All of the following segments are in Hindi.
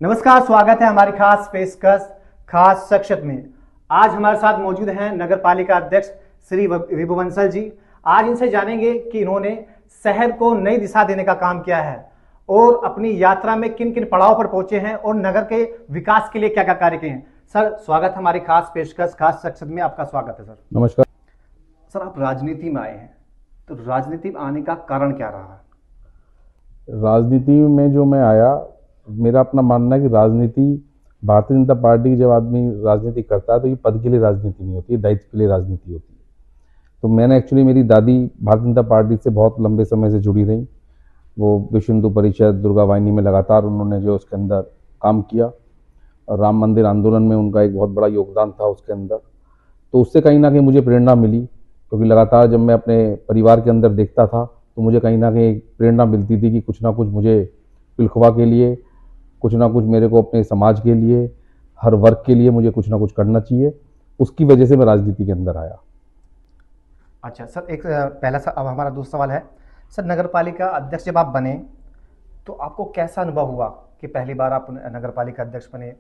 नमस्कार, स्वागत है हमारी खास पेशकश खास शख्सियत में। आज हमारे साथ मौजूद हैं नगर पालिका अध्यक्ष श्री विभु बंसल जी। आज इनसे जानेंगे कि इन्होंने शहर को नई दिशा देने का काम किया है और अपनी यात्रा में किन किन पड़ाव पर पहुंचे हैं और नगर के विकास के लिए क्या क्या कार्य किए हैं। सर, स्वागत है हमारी खास पेशकश खास शख्सियत में, आपका स्वागत है सर। नमस्कार सर, आप राजनीति में आए हैं, तो राजनीति में आने का कारण क्या रहा? राजनीति में जो मैं आया, मेरा अपना मानना है कि राजनीति, भारतीय जनता पार्टी की जब आदमी राजनीति करता है तो ये पद के लिए राजनीति नहीं होती है, दायित्व के लिए राजनीति होती है। तो मैंने एक्चुअली, मेरी दादी भारतीय जनता पार्टी से बहुत लंबे समय से जुड़ी रही। वो विश्व हिंदू परिषद दुर्गा वाहिनी में लगातार उन्होंने जो उसके अंदर काम किया, और राम मंदिर आंदोलन में उनका एक बहुत बड़ा योगदान था उसके अंदर। तो उससे कहीं ना कहीं मुझे प्रेरणा मिली, क्योंकि लगातार जब मैं अपने परिवार के अंदर देखता था तो मुझे कहीं ना कहीं प्रेरणा मिलती थी कि कुछ ना कुछ मुझे पिलखवा के लिए, कुछ ना कुछ मेरे को अपने समाज के लिए, हर वर्ग के लिए मुझे कुछ ना कुछ करना चाहिए। उसकी वजह से मैं राजनीति के अंदर आया। अच्छा सर, एक पहला अब हमारा दूसरा सवाल है सर, नगर पालिका अध्यक्ष जब आप बने तो आपको कैसा अनुभव हुआ कि पहली बार आप नगर पालिका अध्यक्ष बने?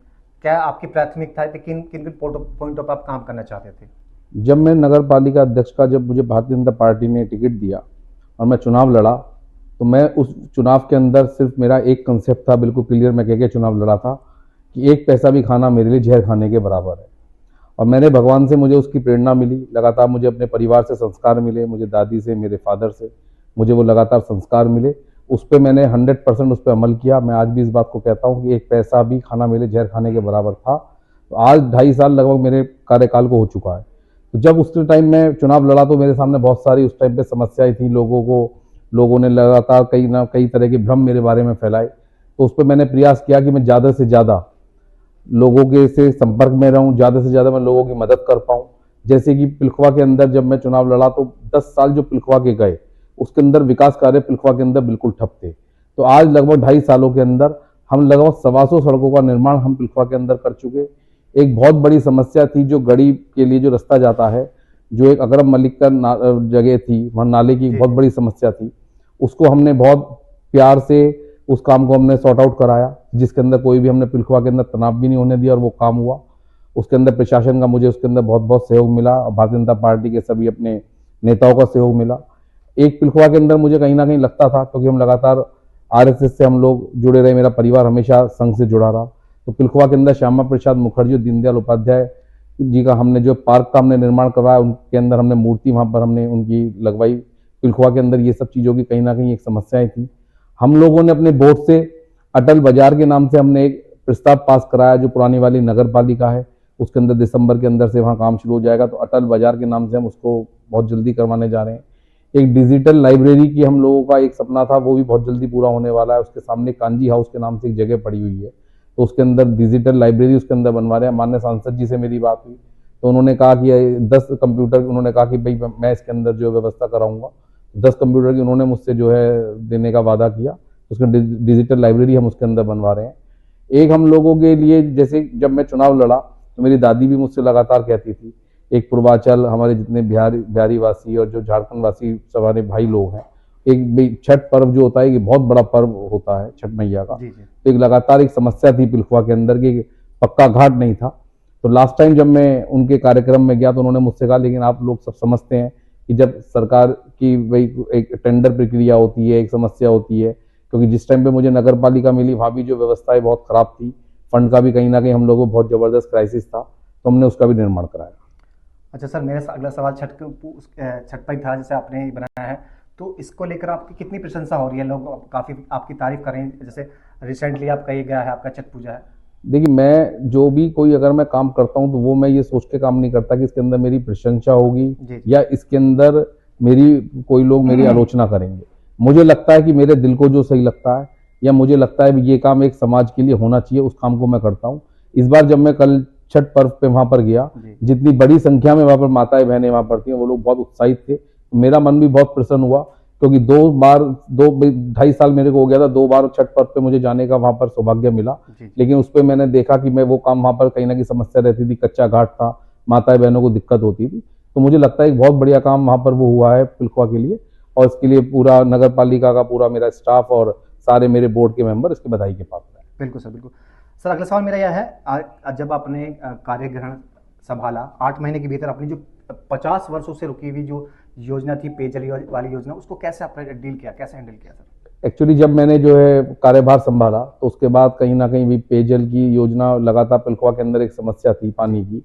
क्या आपकी प्राथमिकता थी, किन किन किन पॉइंटों पर आप काम करना चाहते थे? जब मैं नगर पालिका अध्यक्ष का, जब मुझे भारतीय जनता पार्टी ने टिकट दिया और मैं चुनाव लड़ा, तो मैं उस चुनाव के अंदर सिर्फ मेरा एक कंसेप्ट था, बिल्कुल क्लियर, मैं कह के चुनाव लड़ा था कि एक पैसा भी खाना मेरे लिए जहर खाने के बराबर है। और मैंने भगवान से, मुझे उसकी प्रेरणा मिली, लगातार मुझे अपने परिवार से संस्कार मिले, मुझे दादी से, मेरे फादर से मुझे वो लगातार संस्कार मिले। उस पर मैंने 100% उस पर अमल किया। मैं आज भी इस बात को कहता हूँ कि एक पैसा भी खाना मेरे जहर खाने के बराबर था। तो आज 2.5 साल लगभग मेरे कार्यकाल को हो चुका है। तो जब उस टाइम मैं चुनाव लड़ा तो मेरे सामने बहुत सारी उस टाइम पे समस्याएं थी। लोगों ने लगातार कई तरह के भ्रम मेरे बारे में फैलाए। तो उस पर मैंने प्रयास किया कि मैं ज़्यादा से ज़्यादा लोगों के से संपर्क में रहूं, ज़्यादा से ज़्यादा मैं लोगों की मदद कर पाऊं। जैसे कि पिलखवा के अंदर जब मैं चुनाव लड़ा तो 10 साल जो पिलखवा के गए, उसके अंदर विकास कार्य पिलखवा के अंदर बिल्कुल ठप थे। तो आज लगभग 2.5 सालों के अंदर हम लगभग 125 सड़कों का निर्माण हम पिलखवा के अंदर कर चुके। एक बहुत बड़ी समस्या थी, जो गड़ी के लिए जो रास्ता जाता है, जो एक अकरम मलिक का जगह थी, वहाँ नाले की बहुत बड़ी समस्या थी। उसको हमने बहुत प्यार से, उस काम को हमने सॉर्ट आउट कराया, जिसके अंदर कोई भी, हमने पिलखवा के अंदर तनाव भी नहीं होने दिया और वो काम हुआ। उसके अंदर प्रशासन का मुझे उसके अंदर बहुत बहुत सहयोग मिला और भारतीय जनता पार्टी के सभी अपने नेताओं का सहयोग मिला। एक पिलखवा के अंदर मुझे कहीं ना कहीं लगता था, क्योंकि हम लगातार आरएसएस से हम लोग जुड़े रहे, मेरा परिवार हमेशा संघ से जुड़ा रहा। तो पिलखवा के अंदर श्यामा प्रसाद मुखर्जी और दीनदयाल उपाध्याय जी का हमने जो पार्क का हमने निर्माण करवाया, उनके अंदर हमने मूर्ति वहाँ पर हमने उनकी लगवाई। पिलखवा के अंदर ये सब चीज़ों की कहीं ना कहीं एक समस्याएं थी। हम लोगों ने अपने बोर्ड से अटल बाजार के नाम से हमने एक प्रस्ताव पास कराया, जो पुरानी वाली नगर पालिका है, उसके अंदर दिसंबर के अंदर से वहाँ काम शुरू हो जाएगा। तो अटल बाजार के नाम से हम उसको बहुत जल्दी करवाने जा रहे हैं। एक डिजिटल लाइब्रेरी की हम लोगों का एक सपना था, वो भी बहुत जल्दी पूरा होने वाला है। उसके सामने कांजी हाउस के नाम से एक जगह पड़ी हुई है, तो उसके अंदर डिजिटल लाइब्रेरी उसके अंदर बनवा रहे हैं। माननीय सांसद जी से मेरी बात हुई तो उन्होंने कहा कि 10 कंप्यूटर, उन्होंने कहा कि भाई मैं इसके अंदर जो व्यवस्था कराऊंगा। 10 कंप्यूटर की उन्होंने मुझसे जो है देने का वादा किया। उसके डिजिटल लाइब्रेरी हम उसके अंदर बनवा रहे हैं। एक हम लोगों के लिए, जैसे जब मैं चुनाव लड़ा तो मेरी दादी भी मुझसे लगातार कहती थी, एक पूर्वांचल, हमारे जितने बिहारी वासी और जो झारखंड वासी हमारे भाई लोग हैं, एक छठ पर्व जो होता है, ये बहुत बड़ा पर्व होता है छठ मैया का। तो एक लगातार एक समस्या थी पिलखवा के अंदर कि पक्का घाट नहीं था। तो लास्ट टाइम जब मैं उनके कार्यक्रम में गया तो उन्होंने मुझसे कहा, लेकिन आप लोग सब समझते हैं कि जब सरकार की वही एक टेंडर प्रक्रिया होती है, एक समस्या होती है, क्योंकि जिस टाइम पे मुझे नगर पालिका मिली वहाँ भी जो व्यवस्थाएं बहुत खराब थी, फंड का भी कहीं ना कहीं हम लोगों को बहुत जबरदस्त क्राइसिस था, तो हमने उसका भी निर्माण कराया। अच्छा सर, मेरा अगला सवाल छठ पर ही था, जैसे आपने बनाया है, तो इसको लेकर आपकी कितनी प्रशंसा हो रही है? लोग काफ़ी आपकी तारीफ कर रहे हैं, जैसे रिसेंटली आप कही गया है आपका छठ पूजा है। देखिए, मैं जो भी कोई अगर मैं काम करता हूं तो वो मैं ये सोच के काम नहीं करता कि इसके अंदर मेरी प्रशंसा होगी या इसके अंदर मेरी कोई लोग मेरी आलोचना करेंगे। मुझे लगता है कि मेरे दिल को जो सही लगता है, या मुझे लगता है ये काम एक समाज के लिए होना चाहिए, उस काम को मैं करता हूँ। इस बार जब मैं कल छठ पर्व पे वहां पर गया, जितनी बड़ी संख्या में वहां पर माताएं बहनें वहां पर थी, वो लोग बहुत उत्साहित थे। मेरा मन भी बहुत प्रसन्न हुआ, क्योंकि 2.5 साल मेरे को हो गया था, 2 बार छठ पर्व पे मुझे जाने का वहां पर सौभाग्य मिला। लेकिन उस पर मैंने देखा कि मैं वो काम वहां पर कहीं ना कहीं समस्या रहती थी, कच्चा घाट था, माताएं बहनों को दिक्कत होती थी। तो मुझे लगता है एक बहुत बढ़िया काम वहां पर वो हुआ है पिलखवा के लिए, और इसके लिए पूरा नगर पालिका का पूरा मेरा स्टाफ और सारे मेरे बोर्ड के मेंबर इसके बधाई के पात्र हैं। बिल्कुल सर, बिल्कुल। सर अगला सवाल मेरा यह है, जब आपने कार्य ग्रहण संभाला 8 महीने के भीतर अपनी जो 50 वर्षों से रुकी हुई जो योजना थी पेयजल वाली योजना, उसको कैसे आपने डील किया, कैसे हैंडल किया सर? एक्चुअली जब मैंने जो है कार्यभार संभाला तो उसके बाद कहीं ना कहीं भी पेयजल की योजना लगातार पिलखवा के अंदर एक समस्या थी पानी की,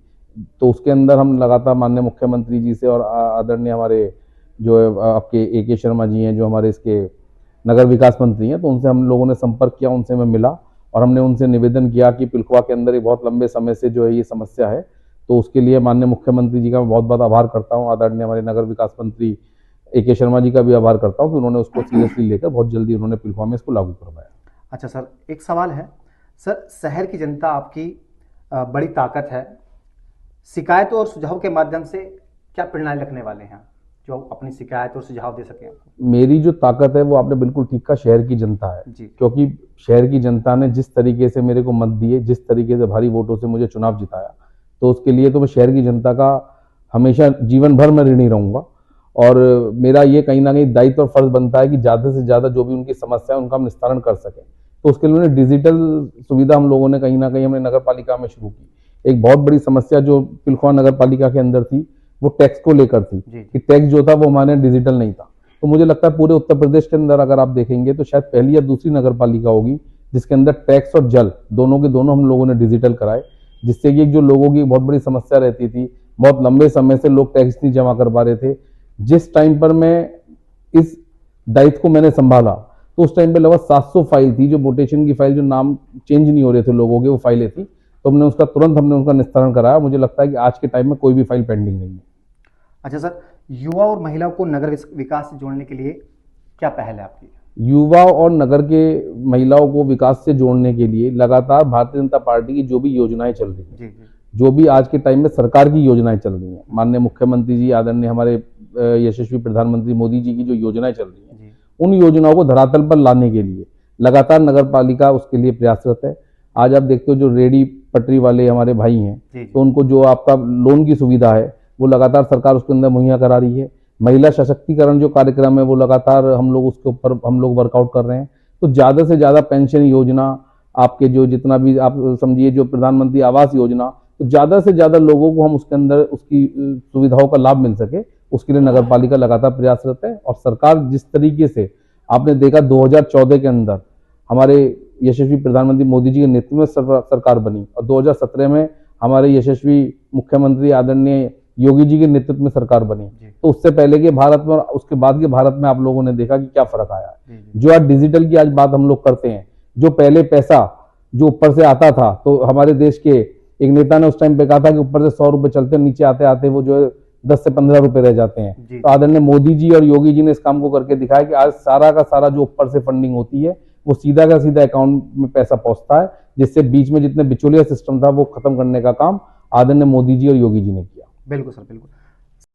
तो उसके अंदर हम लगातार माननीय मुख्यमंत्री जी से और आदरणीय हमारे जो है आपके A.K. शर्मा जी हैं जो हमारे इसके नगर विकास मंत्री हैं, तो उनसे हम लोगों ने संपर्क किया, उनसे मैं मिला और हमने उनसे निवेदन किया कि पिलखवा के अंदर एक बहुत लंबे समय से जो है ये समस्या है, तो उसके लिए माननीय मुख्यमंत्री जी का मैं बहुत बहुत आभार करता हूँ। आदरणीय हमारे नगर विकास मंत्री A.K. शर्मा जी का भी आभार करता हूँ कि उन्होंने उसको सीरियसली लेकर बहुत जल्दी उन्होंने पिलखवा में इसको लागू करवाया। अच्छा सर, एक सवाल है सर, शहर की जनता आपकी बड़ी ताकत है, शिकायतों और सुझाव के माध्यम से क्या प्रेरणा रखने वाले हैं जो अपनी शिकायत और सुझाव दे सकें? मेरी जो ताकत है वो आपने बिल्कुल ठीक कहा, शहर की जनता है जी। क्योंकि शहर की जनता ने जिस तरीके से मेरे को मत दिए, जिस तरीके से भारी वोटों से मुझे चुनाव जिताया, तो उसके लिए तो मैं शहर की जनता का हमेशा जीवन भर में ऋणी रहूंगा। और मेरा ये कहीं ना कहीं दायित्व और फर्ज बनता है कि ज़्यादा से ज़्यादा जो भी उनकी समस्या है उनका हम निस्तारण कर सकें, तो उसके लिए डिजिटल सुविधा हम लोगों ने कहीं ना कहीं हमने नगर पालिका में शुरू की। एक बहुत बड़ी समस्या जो पिलखवा नगर पालिका के अंदर थी वो टैक्स को लेकर थी कि टैक्स जो था वो हमारे डिजिटल नहीं था, तो मुझे लगता है पूरे उत्तर प्रदेश के अंदर अगर आप देखेंगे तो शायद पहली या दूसरी नगर पालिका होगी जिसके अंदर टैक्स और जल दोनों के दोनों हम लोगों ने डिजिटल कराए, जिससे कि जो लोगों की बहुत बड़ी समस्या रहती थी, बहुत लंबे समय से लोग टैक्स नहीं जमा कर पा रहे थे। जिस टाइम पर मैं इस दायित्व को मैंने संभाला तो उस टाइम पे लगभग 700 फाइल थी, जो वोटेशन की फाइल, जो नाम चेंज नहीं हो रहे थे लोगों के, वो फाइलें थी, तो हमने उसका तुरंत उनका निस्तारण कराया। मुझे लगता है कि आज के टाइम में कोई भी फाइल पेंडिंग नहीं है। अच्छा सर, युवा और महिलाओं को नगर विकास से जोड़ने के लिए क्या पहल है आपकी? युवा और नगर के महिलाओं को विकास से जोड़ने के लिए लगातार भारतीय जनता पार्टी की जो भी योजनाएं चल रही हैं, जो भी आज के टाइम में सरकार की योजनाएं चल रही हैं, माननीय मुख्यमंत्री जी, आदरणीय हमारे यशस्वी प्रधानमंत्री मोदी जी की जो योजनाएं चल रही हैं, उन योजनाओं को धरातल पर लाने के लिए लगातार नगर पालिका उसके लिए प्रयासरत है। आज आप देखते हो जो रेडी पटरी वाले हमारे भाई हैं, तो उनको जो आपका लोन की सुविधा है वो लगातार सरकार उसके अंदर मुहैया करा रही है। महिला सशक्तिकरण जो कार्यक्रम है वो लगातार हम लोग उसके ऊपर वर्कआउट कर रहे हैं। तो ज़्यादा से ज़्यादा पेंशन योजना, आपके जो जितना भी आप समझिए जो प्रधानमंत्री आवास योजना, तो ज़्यादा से ज़्यादा लोगों को हम उसके अंदर उसकी सुविधाओं का लाभ मिल सके, उसके लिए नगर पालिका लगातार प्रयासरत है। और सरकार जिस तरीके से आपने देखा 2014 के अंदर हमारे यशस्वी प्रधानमंत्री मोदी जी के नेतृत्व में सरकार बनी और 2017 में हमारे यशस्वी मुख्यमंत्री आदरणीय योगी जी के नेतृत्व में सरकार बनी, तो उससे पहले के भारत में और उसके बाद के भारत में आप लोगों ने देखा कि क्या फर्क आया है। जो आज डिजिटल की आज बात हम लोग करते हैं, जो पहले पैसा जो ऊपर से आता था, तो हमारे देश के एक नेता ने उस टाइम पे कहा था कि ऊपर से 100 रुपए चलते, नीचे आते आते वो जो है 10 से 15 रुपए रह जाते हैं। तो आदरणीय मोदी जी और योगी जी ने इस काम को करके दिखाया कि आज सारा का सारा जो ऊपर से फंडिंग होती है वो सीधा का सीधा अकाउंट में पैसा पहुंचता है, जिससे बीच में जितने बिचौलिया सिस्टम था वो खत्म करने का काम आदरणीय मोदी जी और योगी जी ने किया। बिल्कुल सर, बिल्कुल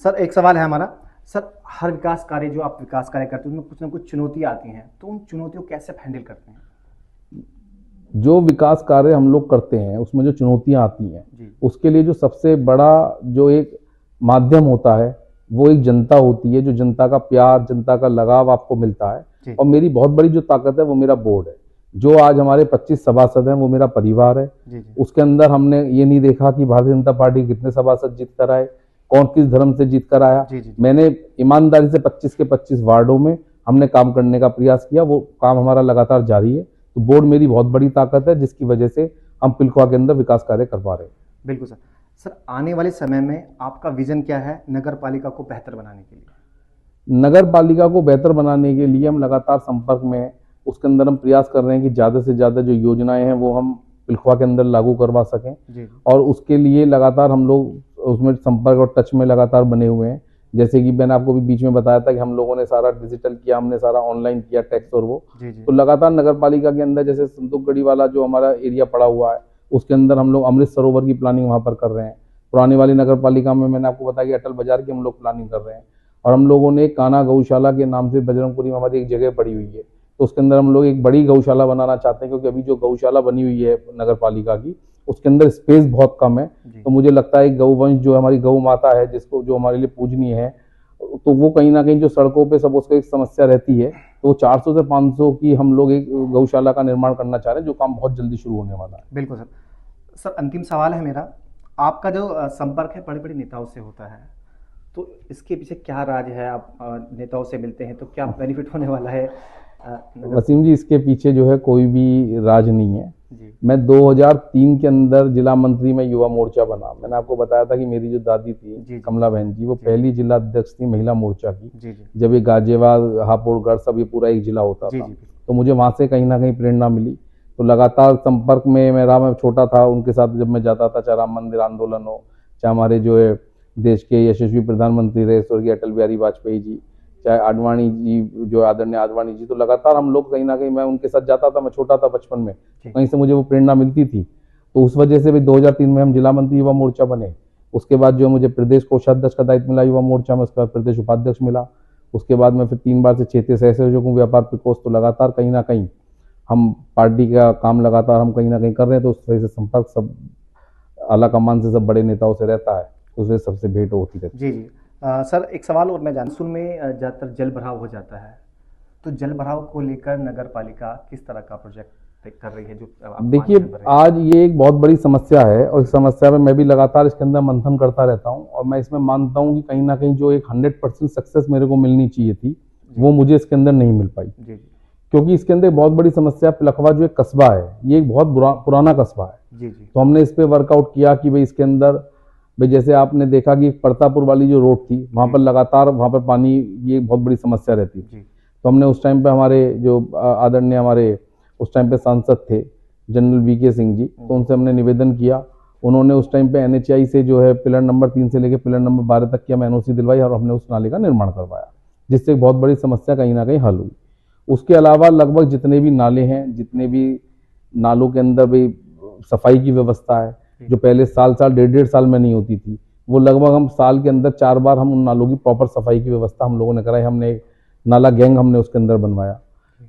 सर। एक सवाल है हमारा सर, हर विकास कार्य जो आप विकास कार्य करते हैं उसमें कुछ ना कुछ चुनौतियां आती हैं, तो उन चुनौतियों को कैसे हैंडल करते हैं? जो विकास कार्य हम लोग करते हैं उसमें जो चुनौतियां आती हैं, उसके लिए जो सबसे बड़ा जो एक माध्यम होता है वो एक जनता होती है, जो जनता का प्यार, जनता का लगाव आपको मिलता है। और मेरी बहुत बड़ी जो ताकत है वो मेरा बोर्ड है। जो आज हमारे 25 सभासद हैं वो मेरा परिवार है। उसके अंदर हमने ये नहीं देखा कि भारतीय जनता पार्टी कितने सभासद जीत कर आए, कौन किस धर्म से जीत कर आया। मैंने ईमानदारी से 25 के 25 वार्डों में हमने काम करने का प्रयास किया, वो काम हमारा लगातार जारी है। तो बोर्ड मेरी बहुत बड़ी ताकत है, जिसकी वजह से हम पिलखवा के अंदर विकास कार्य कर पा रहे हैं। बिल्कुल सर। सर, आने वाले समय में आपका विजन क्या है नगर पालिका को बेहतर बनाने के लिए? नगर पालिका को बेहतर बनाने के लिए हम लगातार संपर्क में हैं। उसके अंदर हम प्रयास कर रहे हैं कि ज़्यादा से ज़्यादा जो योजनाएं हैं वो हम पिलखवा के अंदर लागू करवा सकें। और उसके लिए लगातार हम लोग उसमें संपर्क और टच में लगातार बने हुए हैं। जैसे कि मैंने आपको भी बीच में बताया था कि हम लोगों ने सारा डिजिटल किया, हमने सारा ऑनलाइन किया टैक्स और वो। तो लगातार नगर पालिका के अंदर जैसे संतुकगढ़ी वाला जो हमारा एरिया पड़ा हुआ है उसके अंदर हम लोग अमृत सरोवर की प्लानिंग वहाँ पर कर रहे हैं। पुरानी वाली नगर पालिका में मैंने आपको बताया कि अटल बाजार की हम लोग प्लानिंग कर रहे हैं। और हम लोगों ने कान्हा गौशाला के नाम से बजरंगपुरी में हमारी एक जगह पड़ी हुई है, तो उसके अंदर हम लोग एक बड़ी गौशाला बनाना चाहते हैं, क्योंकि अभी जो गौशाला बनी हुई है नगर पालिका की उसके अंदर स्पेस बहुत कम है। तो मुझे लगता है गौवंश जो हमारी गौ माता है, जिसको जो हमारे लिए पूजनीय है, तो वो कहीं ना कहीं जो सड़कों पे सब उसका एक समस्या रहती है, तो 400 से 500 की हम लोग एक गौशाला का निर्माण करना चाह रहे हैं, जो काम बहुत जल्दी शुरू होने वाला है। बिल्कुल सर। सर अंतिम सवाल है मेरा, आपका जो संपर्क है बड़े बड़े नेताओं से होता है, तो इसके पीछे क्या राज है? आप नेताओं से मिलते हैं तो क्या बेनिफिट होने वाला है? वसीम जी, इसके पीछे जो है कोई भी राज नहीं है। जी मैं 2003 के अंदर जिला मंत्री में युवा मोर्चा बना। मैंने आपको बताया था कि मेरी जो दादी जी, थी जी। कमला बहन जी, वो जी। पहली जिला अध्यक्ष थी महिला मोर्चा की। जी जी जब ये गाजियाबाद, हापुड़गढ़ सब ये पूरा एक जिला होता जी था, जी तो मुझे वहाँ से कहीं ना कहीं प्रेरणा मिली। तो लगातार संपर्क में मेरा, मैं छोटा था उनके साथ जब मैं जाता था, चाहे राम मंदिर आंदोलन हो, चाहे हमारे जो है देश के यशस्वी प्रधानमंत्री रहे स्वर्गीय अटल बिहारी वाजपेयी जी, चाहे आडवाणी जी, जो आदरणीय आडवाणी जी, तो लगातार हम लोग कहीं ना कहीं, मैं उनके साथ जाता था। मैं छोटा था बचपन में, कहीं से मुझे वो प्रेरणा मिलती थी। तो उस वजह से भी 2003 में हम जिला मंत्री युवा मोर्चा बने। उसके बाद जो मुझे प्रदेश कोषाध्यक्ष का दायित्व मिला युवा मोर्चा में, उसके बाद प्रदेश उपाध्यक्ष मिला। उसके बाद मैं फिर 3 बार से क्षेत्रीय सहसंयोजक हूँ व्यापार प्रकोष्ठ। तो लगातार कहीं ना कहीं हम पार्टी का काम लगातार हम कहीं ना कहीं कर रहे हैं। तो उस वजह से संपर्क सब आला कमान से, सब बड़े नेताओं से रहता है, उस वजह से सबसे भेंट होती रहती है। जी जी। सर एक सवाल और, मैं मानसून में ज़्यादातर जल भराव हो जाता है, तो जल भराव को लेकर नगर पालिका किस तरह का प्रोजेक्ट कर रही है? जो आप देखिए, आज ये एक बहुत बड़ी समस्या है और इस समस्या में मैं भी लगातार इसके अंदर मंथन करता रहता हूँ। और मैं इसमें मानता हूँ कि कहीं ना कहीं जो एक 100% सक्सेस मेरे को मिलनी चाहिए थी, वो मुझे इसके अंदर नहीं मिल पाई। जी जी क्योंकि इसके अंदर बहुत बड़ी समस्या, पिलखवा जो एक कस्बा है, ये एक बहुत पुराना कस्बा है। जी जी तो हमने इस पे वर्कआउट किया कि भाई इसके अंदर, भाई जैसे आपने देखा कि परतापुर वाली जो रोड थी, वहाँ पर लगातार वहाँ पर पानी, ये बहुत बड़ी समस्या रहती थी। तो हमने उस टाइम पे, हमारे जो आदरणीय हमारे उस टाइम पे सांसद थे जनरल वीके सिंह जी, तो उनसे हमने निवेदन किया। उन्होंने उस टाइम पे NHI से जो है पिलर नंबर 3 से लेकर पिलर नंबर 12 तक की हमें NOC दिलवाई और हमने उस नाले का निर्माण करवाया, जिससे बहुत बड़ी समस्या कहीं ना कहीं हल हुई। उसके अलावा लगभग जितने भी नाले हैं, जितने भी नालों के अंदर भी सफाई की व्यवस्था है, जो पहले साल 1.5 साल में नहीं होती थी, वो लगभग हम साल के अंदर 4 बार हम उन नालों की प्रॉपर सफाई की व्यवस्था हम लोगों ने कराई। हमने एक नाला गैंग हमने उसके अंदर बनवाया।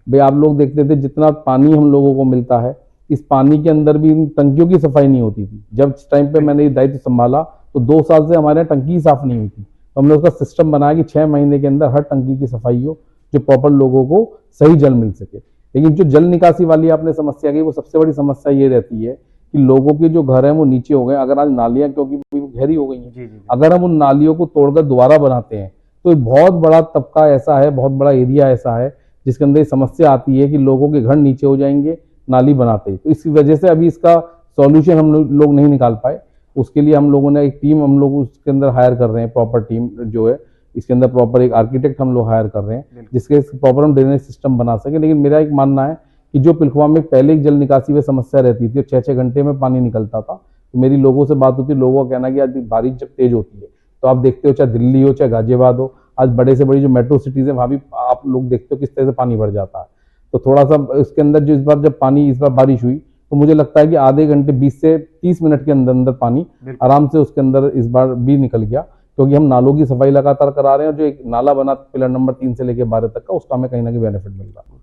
भाई आप लोग देखते थे जितना पानी हम लोगों को मिलता है, इस पानी के अंदर भी इन टंकियों की सफाई नहीं होती थी। जब इस टाइम पे मैंने ये दायित्व संभाला, तो 2 साल से हमारे यहाँ टंकी साफ नहीं हुई थी। तो हमने उसका सिस्टम बनाया कि 6 महीने के अंदर हर टंकी की सफाई हो, जो प्रॉपर लोगों को सही जल मिल सके। लेकिन जो जल निकासी वाली आपने समस्या की, वो सबसे बड़ी समस्या ये रहती है कि लोगों के जो घर हैं वो नीचे हो गए। अगर आज नालियां क्योंकि गहरी हो गई हैं, अगर हम उन नालियों को तोड़कर दोबारा बनाते हैं, तो एक बहुत बड़ा तबका ऐसा है, बहुत बड़ा एरिया ऐसा है जिसके अंदर समस्या आती है कि लोगों के घर नीचे हो जाएंगे नाली बनाते ही। तो इसी वजह से अभी इसका सॉल्यूशन हम लोग नहीं निकाल पाए। उसके लिए हम लोगों ने एक टीम हम लोग उसके अंदर हायर कर रहे हैं, प्रॉपर टीम जो है इसके अंदर प्रॉपर एक आर्किटेक्ट हम लोग हायर कर रहे हैं, जिसके प्रॉपर हम ड्रेनेज सिस्टम बना सके। लेकिन मेरा एक मानना है कि जो पिलखवा में पहले एक जल निकासी में समस्या रहती थी, 6-6 घंटे में पानी निकलता था, तो मेरी लोगों से बात होती, लोगों का कहना है कि आज बारिश जब तेज होती है, तो आप देखते हो चाहे दिल्ली हो चाहे गाजियाबाद हो, आज बड़े से बड़ी जो मेट्रो सिटीज है, वहाँ भी आप लोग देखते हो किस तरह से पानी भर जाता है। तो थोड़ा सा इसके अंदर जो इस बार जब पानी, इस बार बारिश हुई, तो मुझे लगता है कि आधे घंटे 20 से 30 मिनट के अंदर अंदर पानी आराम से उसके अंदर इस बार भी निकल गया, क्योंकि हम नालों की सफाई लगातार करा रहे हैं। और जो एक नाला बना पिलर नंबर 3 से लेकर 12 तक का, उसका हमें कहीं ना कहीं बेनिफिट मिल रहा है।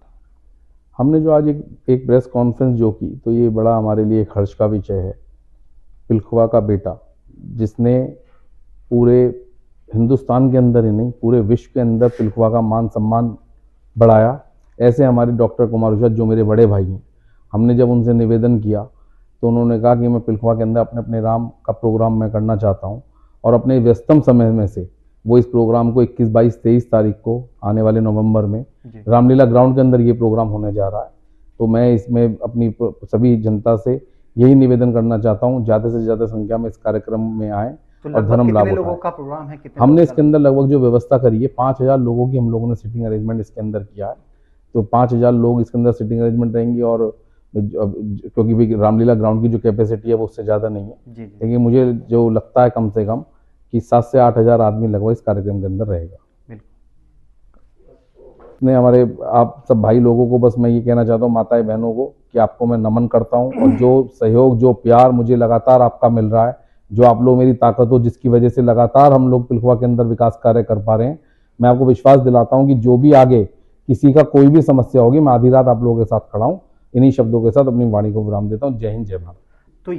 हमने जो आज एक प्रेस कॉन्फ्रेंस जो की, तो ये बड़ा हमारे लिए एक हर्ष का विषय है। पिलखवा का बेटा, जिसने पूरे हिंदुस्तान के अंदर ही नहीं, पूरे विश्व के अंदर पिलखवा का मान सम्मान बढ़ाया, ऐसे हमारे डॉक्टर कुमार उषा, जो मेरे बड़े भाई हैं, हमने जब उनसे निवेदन किया, तो उन्होंने कहा कि मैं पिलखवा के अंदर अपने राम का प्रोग्राम मैं करना चाहता हूँ, और अपने व्यस्तम समय में से वो इस प्रोग्राम को 21, 22, 23 तारीख को आने वाले नवंबर में रामलीला ग्राउंड के अंदर ये प्रोग्राम होने जा रहा है। तो मैं इसमें अपनी सभी जनता से यही निवेदन करना चाहता हूँ, ज़्यादा से ज़्यादा संख्या में इस कार्यक्रम में आए और धर्म लाभ उठाएं। का प्रोग्राम है? हमने इसके अंदर लगभग जो व्यवस्था करी है, 5000 लोगों की हम लोगों ने सिटिंग अरेंजमेंट इसके अंदर किया है। तो 5000 लोग इसके अंदर सिटिंग अरेंजमेंट रहेंगी, और क्योंकि भी रामलीला ग्राउंड की जो कैपेसिटी है वो उससे ज़्यादा नहीं है, लेकिन मुझे जो लगता है कम से कम कि 7 से 8000 आदमी लगभग इस कार्यक्रम के अंदर रहेगा। ने हमारे आप सब भाई लोगों को बस मैं ये कहना चाहता हूँ, माताएं बहनों को, कि आपको मैं नमन करता हूँ, और जो सहयोग, जो प्यार मुझे लगातार आपका मिल रहा है, जो आप लोग मेरी ताकत हो, जिसकी वजह से लगातार हम लोग पिलखवा के अंदर विकास कार्य कर पा रहे हैं, मैं आपको विश्वास दिलाता हूँ कि जो भी आगे किसी का कोई भी समस्या होगी, मैं आधी रात आप लोगों के साथ खड़ा हूँ। इन्हीं शब्दों के साथ अपनी वाणी को विराम देता हूँ। जय हिंद, जय भारत। तो